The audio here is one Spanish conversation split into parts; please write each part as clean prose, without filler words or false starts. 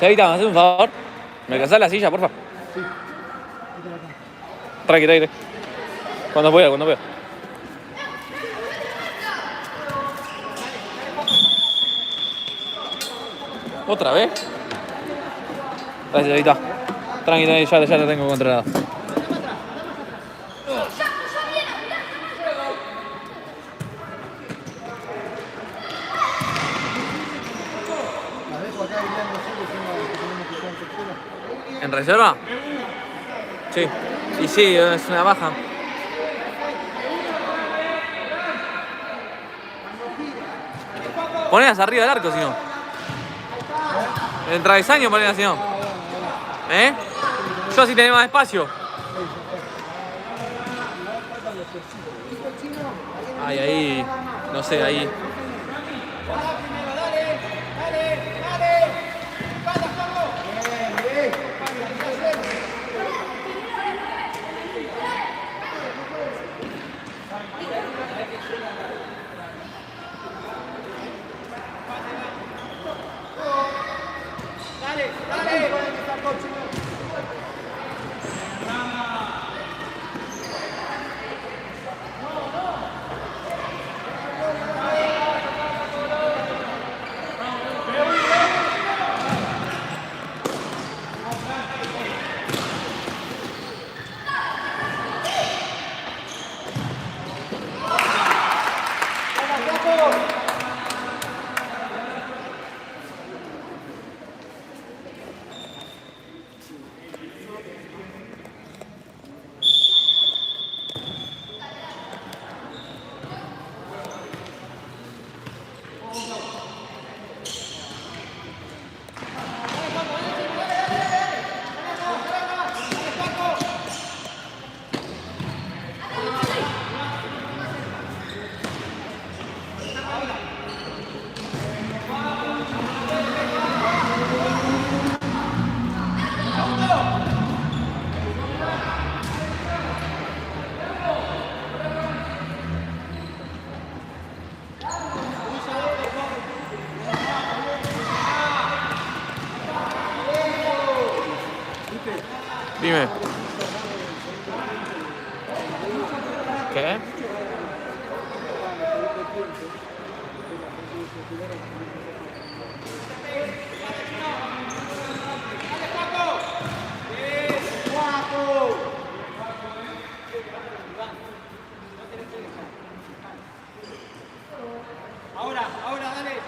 Cevita, ¿me haces un favor? ¿Me alcanzás la silla, porfa? Sí. Tranqui. Cuando pueda. ¿Otra vez? Gracias, Cevita. Tranqui, ya te tengo controlado. ¿En reserva? Sí. Y sí, es una baja. Ponelas arriba del arco, si no. El travesaño ponelas, si no. ¿Eh? Yo así tenés más espacio. Ay, ahí. No sé, ahí. Dime. ¿Qué? Ahora, dale.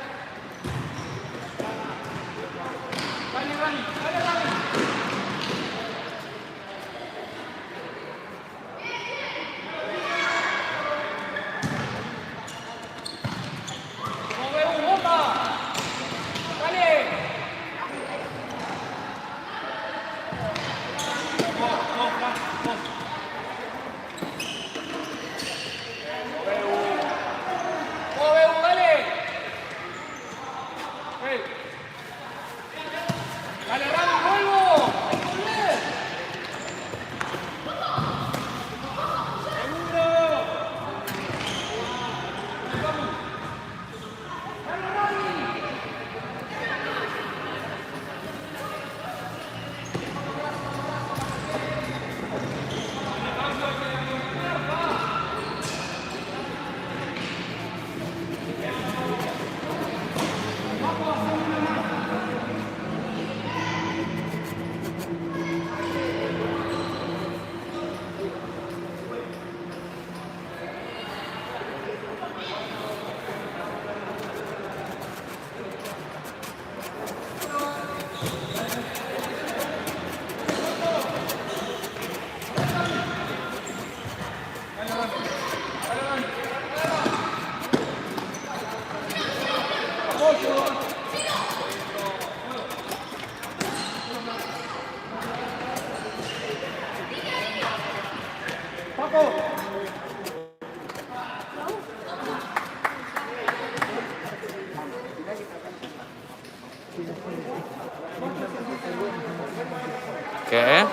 ¿Qué?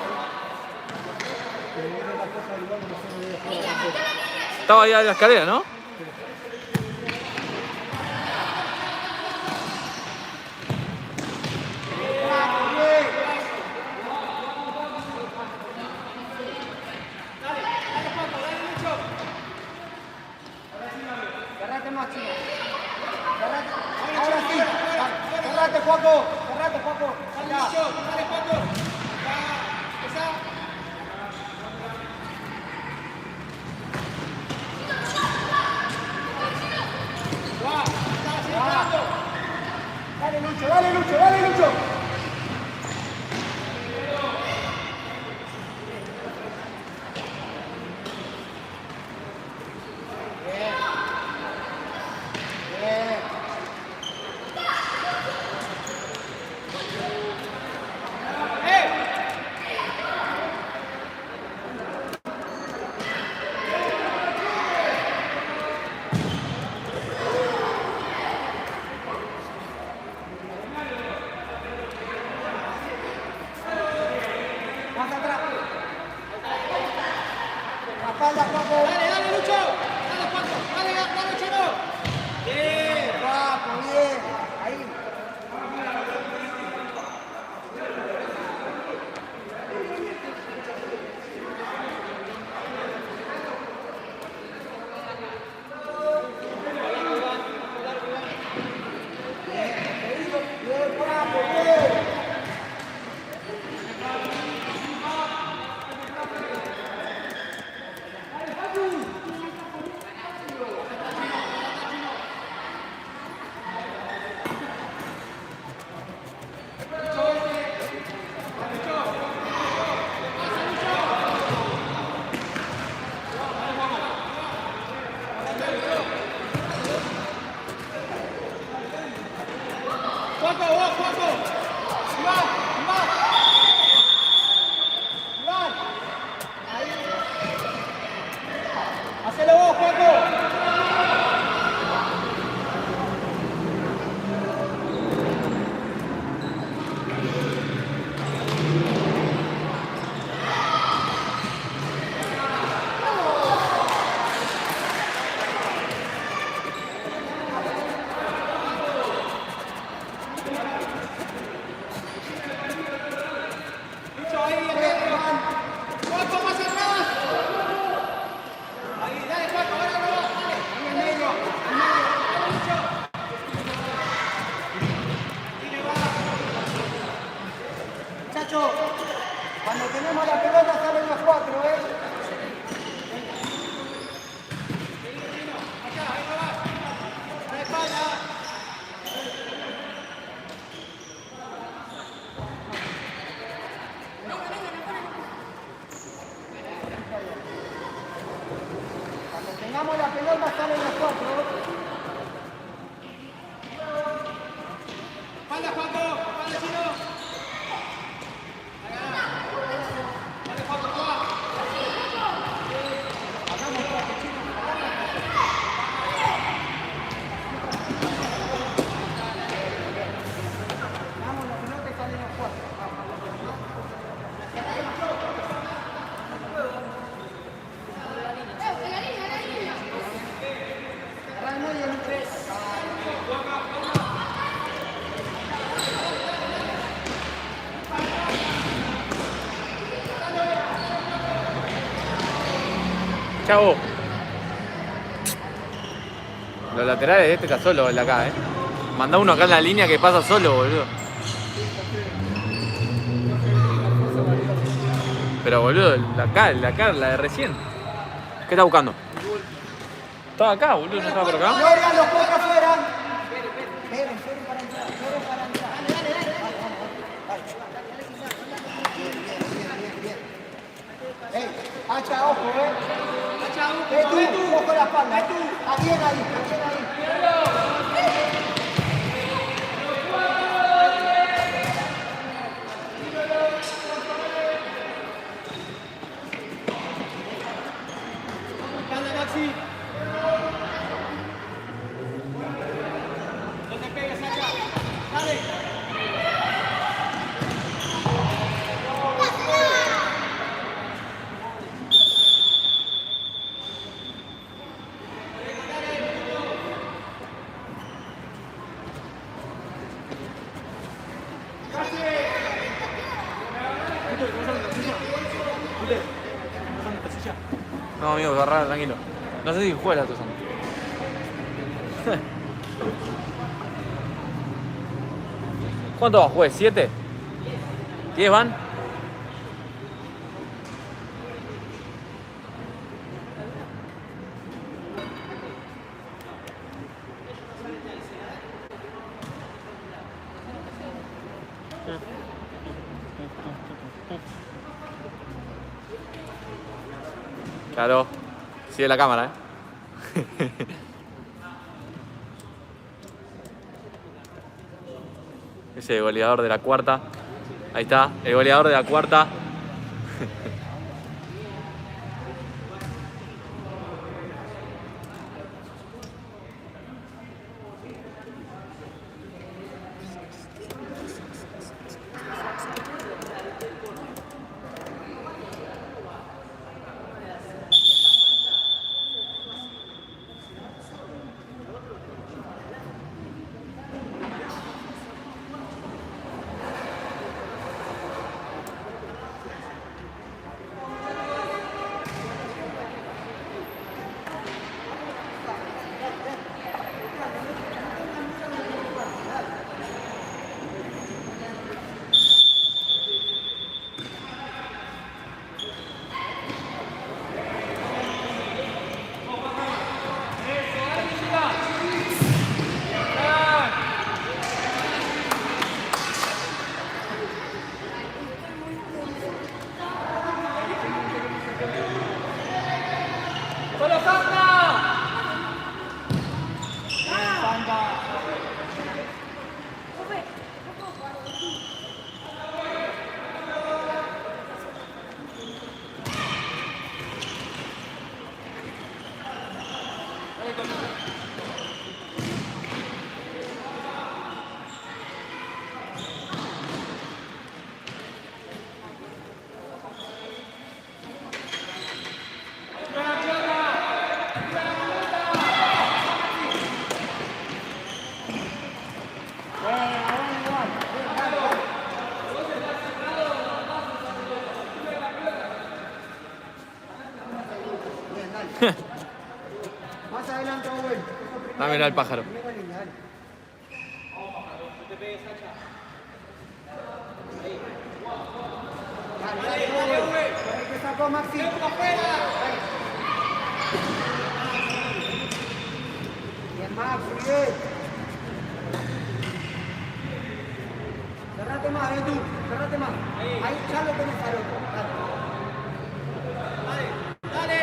Estaba allá en la escalera, ¿no? Dale, Lucho, dale, Lucho, dale, Lucho. Dale, dale, Lucho. Dale, Paco. Dale, Chino. Bien, Paco, bien. Ahí. Bien, Paco, bien. Paco, vos, Paco. Iván, Iván. Iván. Ahí. Hacelo vos, Paco. Muchachos, cuando tenemos la pelota salen los cuatro, Cuando tengamos la pelota salen los cuatro. ¡Espalda, Paco! ¡Espalda, Chino! Chavo. Los laterales de este está solo el de acá, Mandá uno acá en la línea que pasa solo, boludo. Pero boludo, el de acá, la de recién. ¿Qué está buscando? Estaba acá, boludo, no estaba por acá. Florian, los cuatro afuera. Esperen para entrar, esperen para entrar. Dale. Hacha, ojo, tú, ojo la espalda, Está bien ahí, Dale, Maxi. No te pegues, Hacha. Dale. No, amigo, agarrá, tranquilo. No sé si juega la Tuzón. ¿Cuánto va? ¿Juez? ¿7? ¿10 van? Claro, sigue la cámara, ¿eh? Ese goleador de la cuarta. Ahí está, el goleador de la cuarta. Más adelante, Owen. Dámelo al pájaro. Ahí que sacó Maxi. Bien, Max, bien. Cerrate más, tú. Cerrate más. Ahí ya lo tenés al otro. Dale.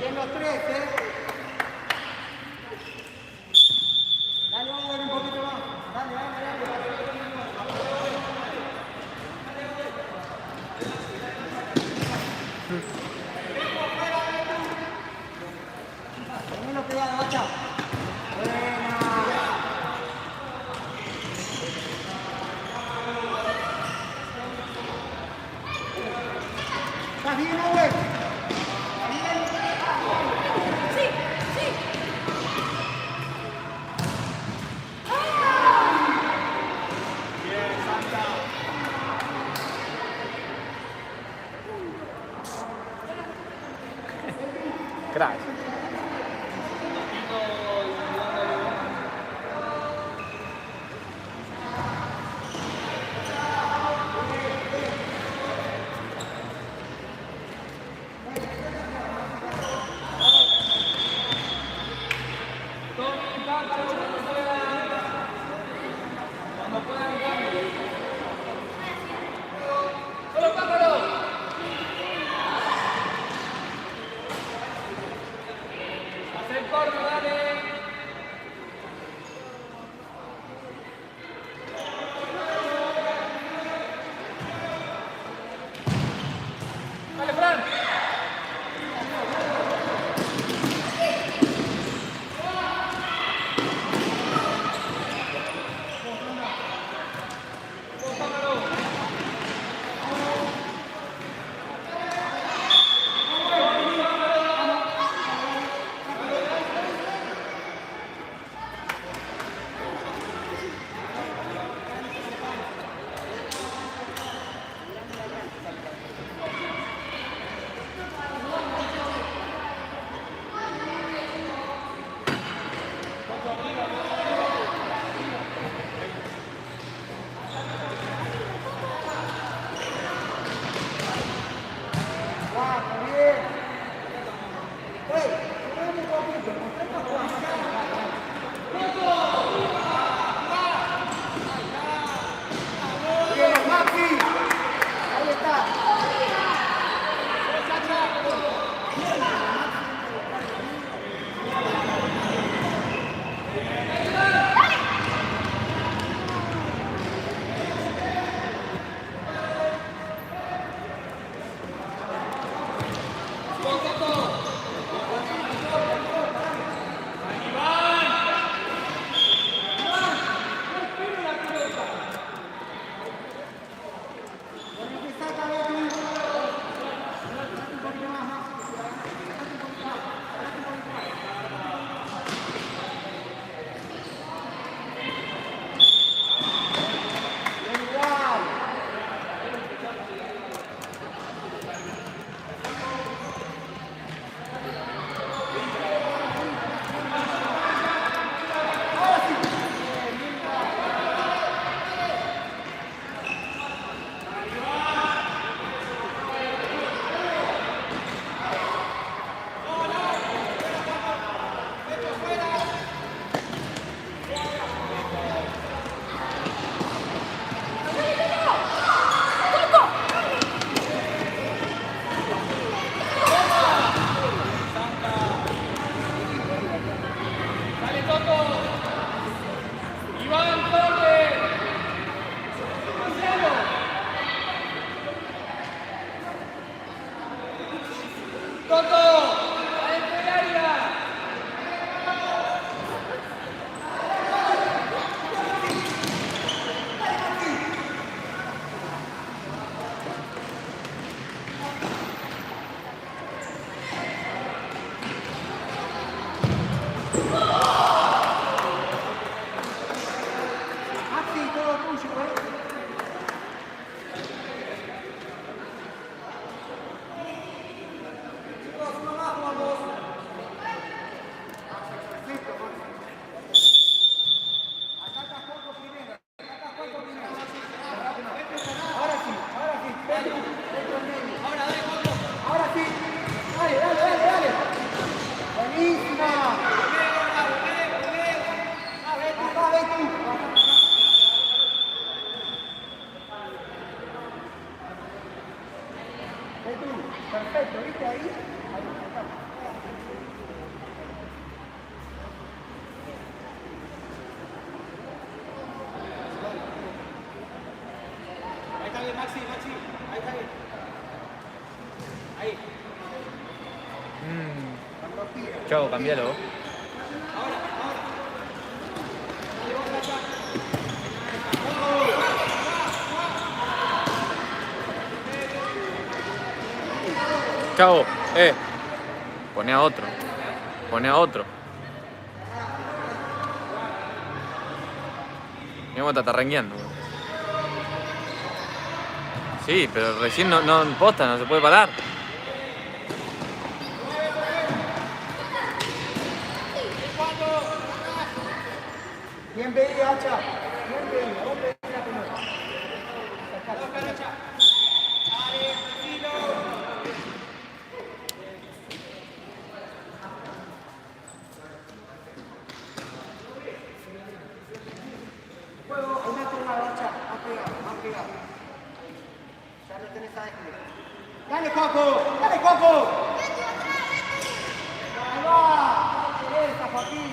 Bien los tres, Dale, vamos a ver un poquito más. Dale, dale, dale. Tenelo pegado, bacha. Buena. ¿Estás bien, Owen? Crack. Maxi, todo tuyo, Chicos, uno más, vamos. Perfecto, Maxi. Ataca Juanjo primero. Ataca Juanjo primero. Ahora sí, ahora sí. Dentro del medio. Ahora, dale, Juanjo. Ahora sí. Dale, dale, dale, dale. Buenísima. Acá, ven tú. Ven tú. Perfecto, ¿viste ahí? Ahí está. Ahí está bien, Maxi, Maxi. Ahí está bien. Ahí. Cuando tira. Chavo, cambialo. Ahora, ahora. Dale, vos, Racha. Chavo, pone a otro. Pone a otro. Mira cómo está tarrangueando. Sí, pero recién no posta, no se puede parar. Bien, Beli, Hacha. Bien, Beli. Vos pedí la pelota. Dale, tranquilo. Juego, ahí me ha tomado, Hacha. Ha pegado, ha pegado. Ya lo tenés a este. Dale, Coco. Dale, Coco. Ahí va. Esa, Joaquín.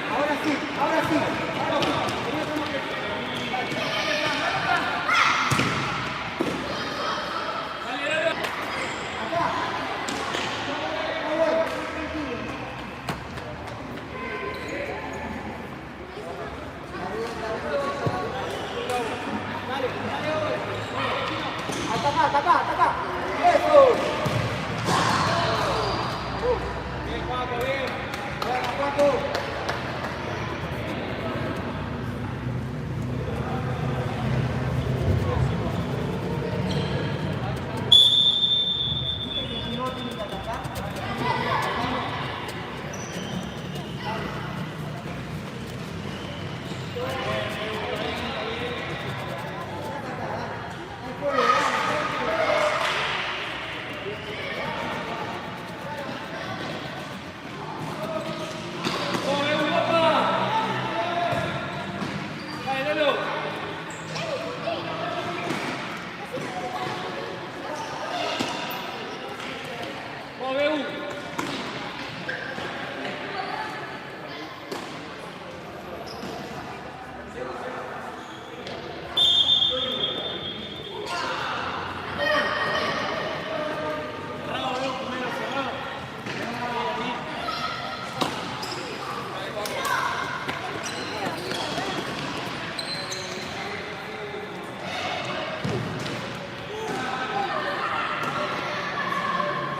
Ahora sí, ahora sí. Acá. Eso. Bien, Paco, bien. Bueno, Paco.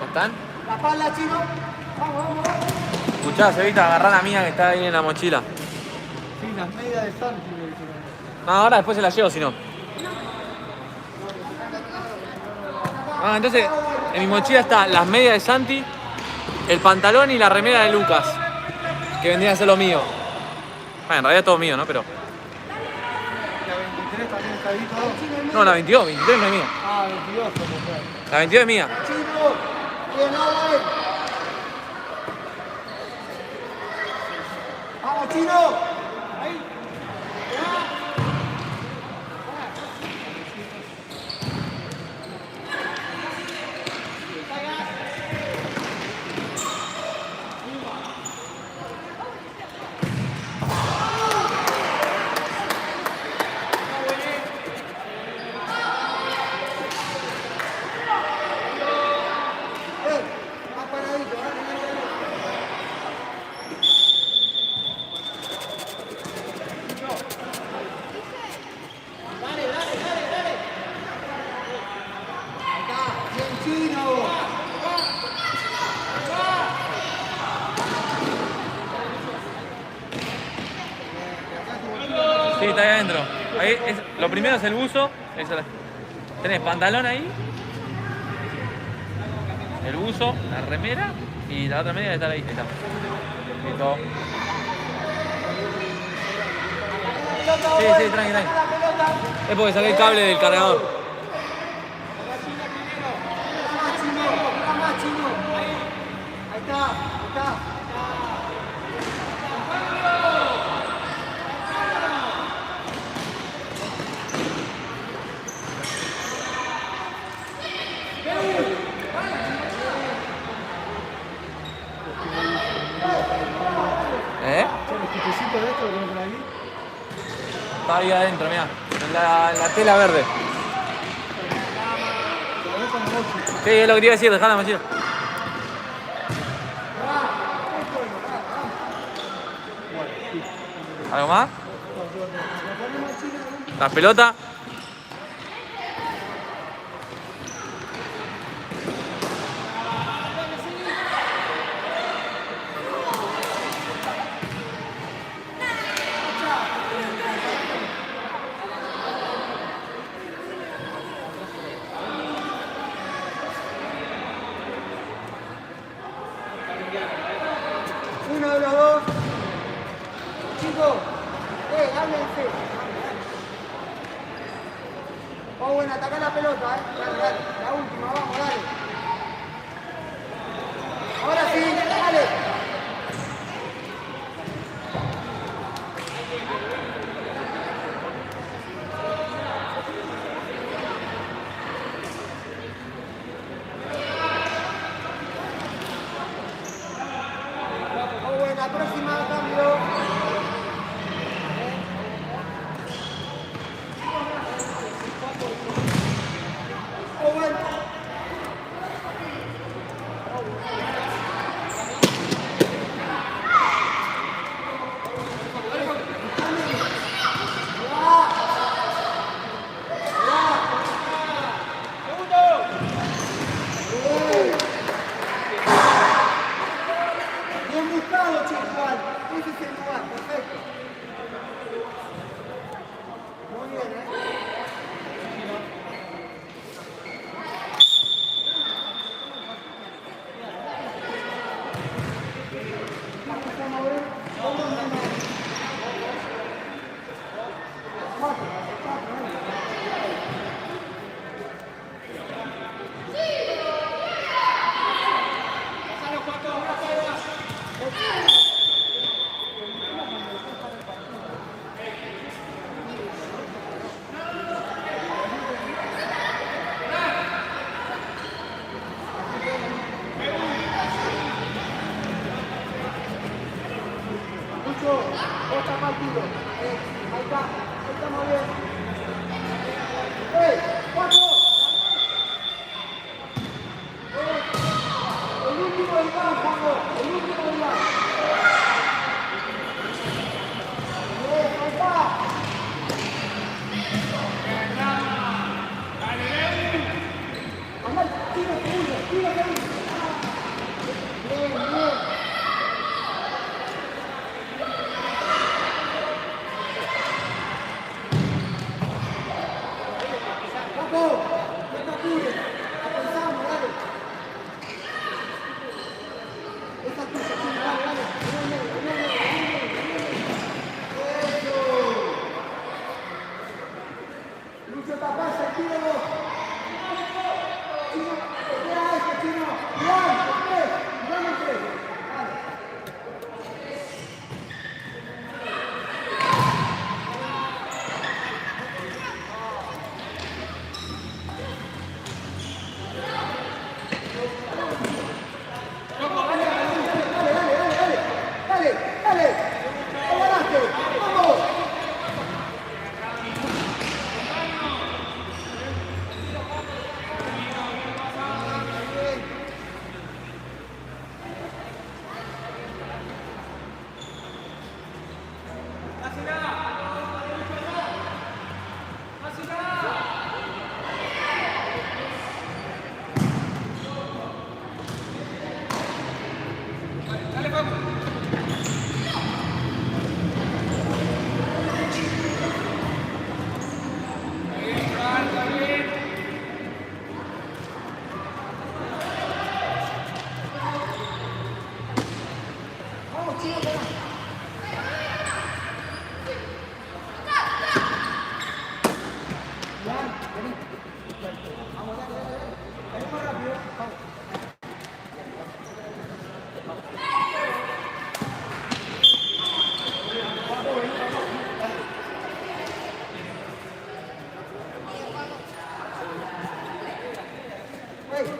¿Están? La espalda, chino. Vamos. Escuchá, Cevita, agarrá la mía que está ahí en la mochila. Sí, las medias de Santi. No, ahora después se la llevo, si no. Ah, entonces, en mi mochila está las medias de Santi, el pantalón y la remera de Lucas, que vendría a ser lo mío. Bueno, en realidad es todo mío, ¿no? Pero... La 23 también está ahí todo. No, la 22, 23 no es mía. Ah, 22 como fue. La 22 es mía. Chino, bien, vamos, Chino. Ahí. Más paradito, dale. Acá, bien, Chino. Sí, está ahí adentro. Ahí lo primero es el buzo. Tenés pantalón ahí. El buzo, la remera y la otra media debe estar ahí. Ahí está. Listo. Sí, tranqui. Es porque saqué el cable del cargador. Más, Chino. Ahí está. ¿El tipecito de esto que tengo por ahí? Está ahí adentro, mirá. En la tela verde. Sí, es lo que te iba a decir, dejá la mochila. ¿Algo más? ¿Las pelotas? Uno de los dos. Chicos, háblense. Oh, bueno, ataca la pelota, Dale. La última, vamos, dale. Ahora sí, dale. la próxima, cambio. Bien buscado, Chihuahua. Ese es el lugar, perfecto. Muy bien, otra partido. Ahí está, estamos bien. ¡Ey! ¡Cuatro! El último del banco, Juanjo. El último del banco. Bien, ahí está. Andá, tira segundo, tira segundo. Bien, bien.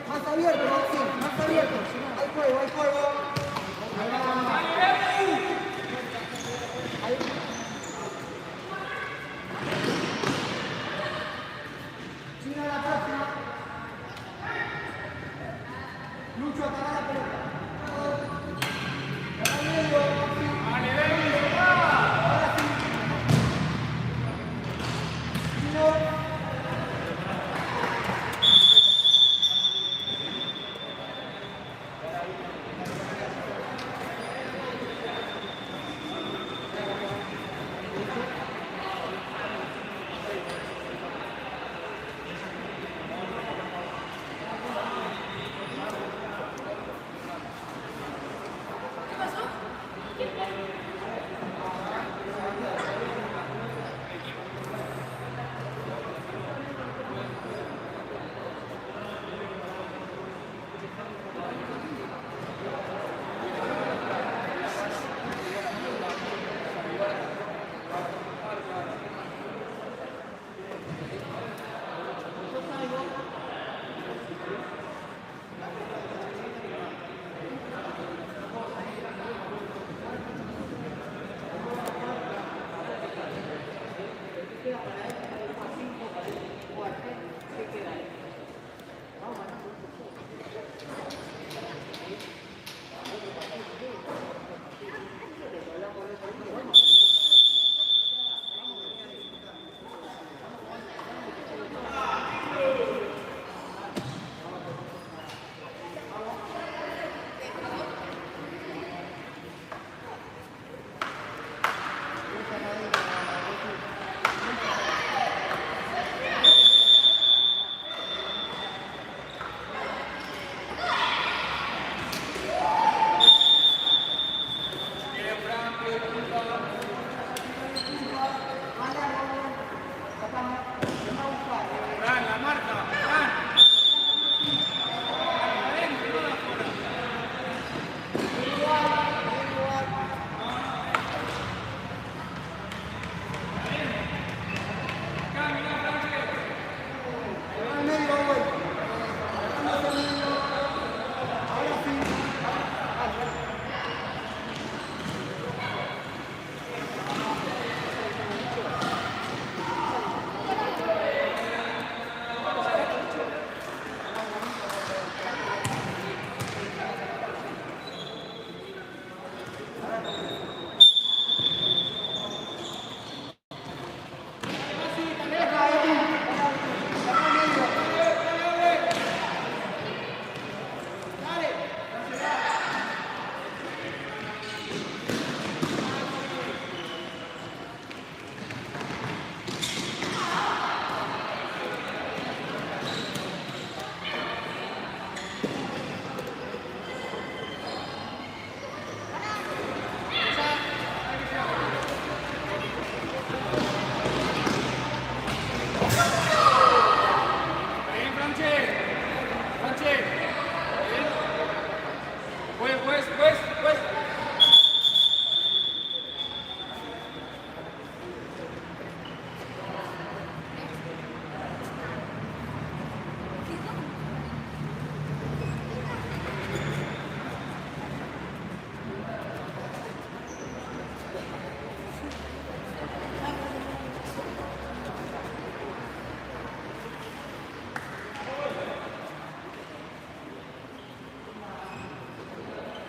Más abierto, Maxi, más abierto. Hay fuego, hay fuego. Ahí va. Ahí. Chino a la próxima. Lucho, agarra la pelota. Ahora sí. Chino.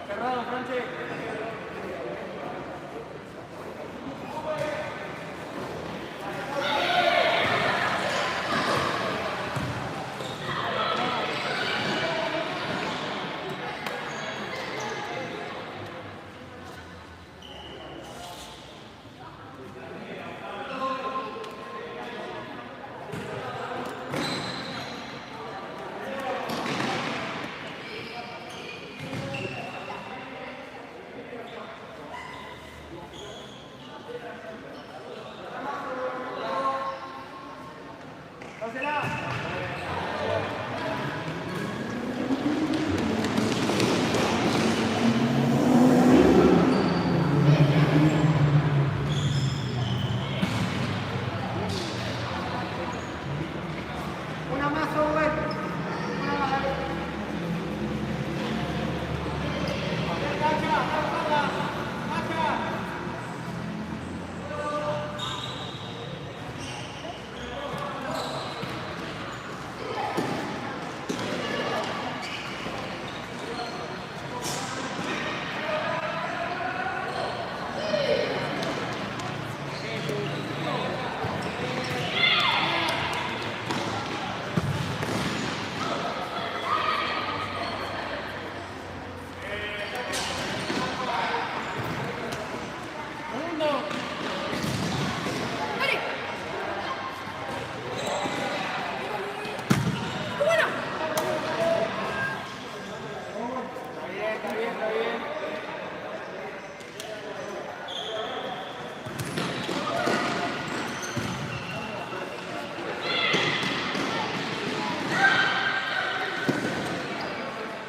Cerrado, Franche. Una más, Owen. Una más, dale. Cacha, cacha.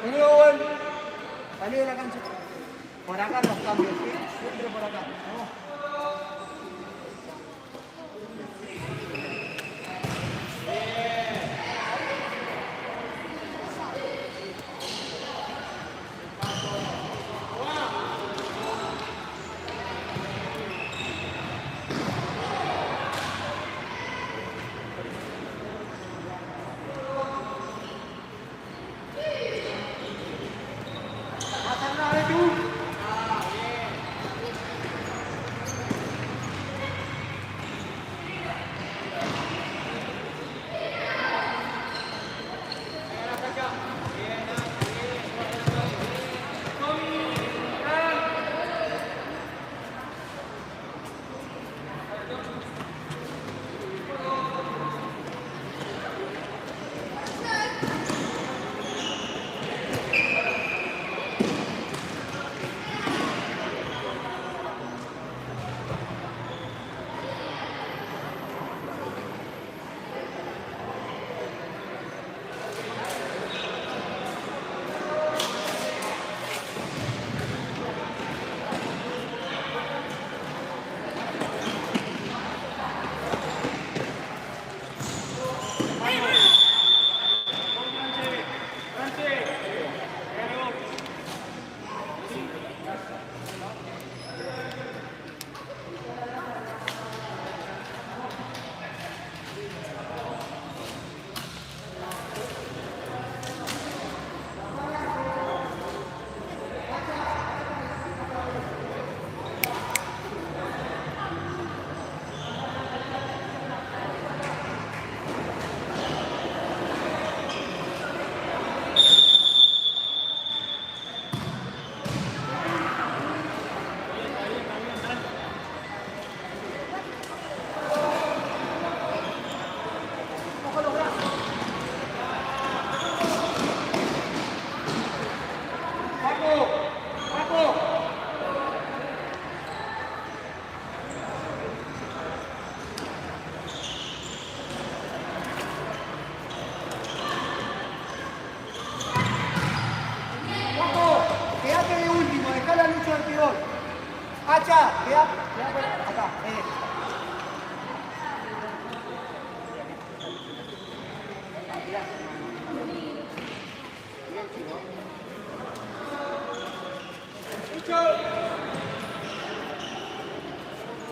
Vení, Owen. Salí de la cancha. Por acá los cambios, ¿sí? Siempre por acá. Vamos. Más atrás de tú. Quédate de Hacha, queda acá.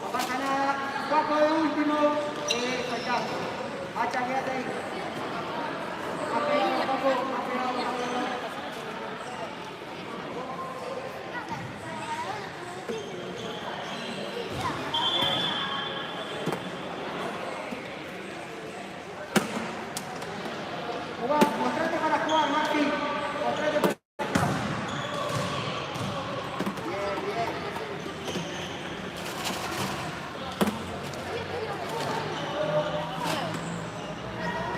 No pasa nada. Cuatro de último. Eso, ya. Hacha, quédate ahí. Apegado, Paco. Apegado. Mostrate para jugar, Maxi. Mostrate para... Bien, bien.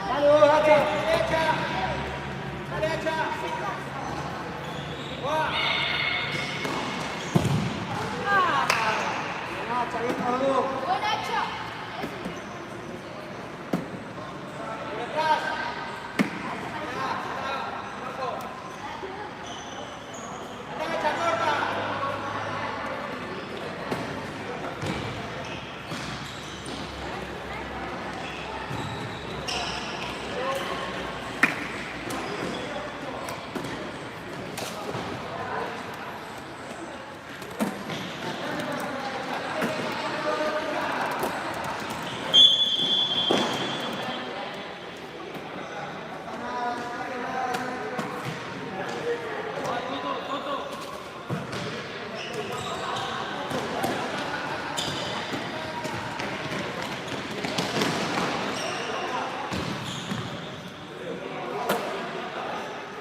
Dale, vos, Hacha. Derecha. Dale, Hacha. Hacha, bien, vos.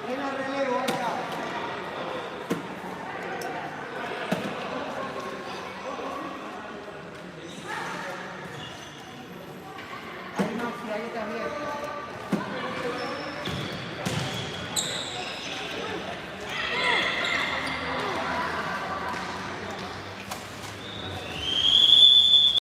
Viene el relevo, Hacha. Ahí, Maxi, ahí estás bien.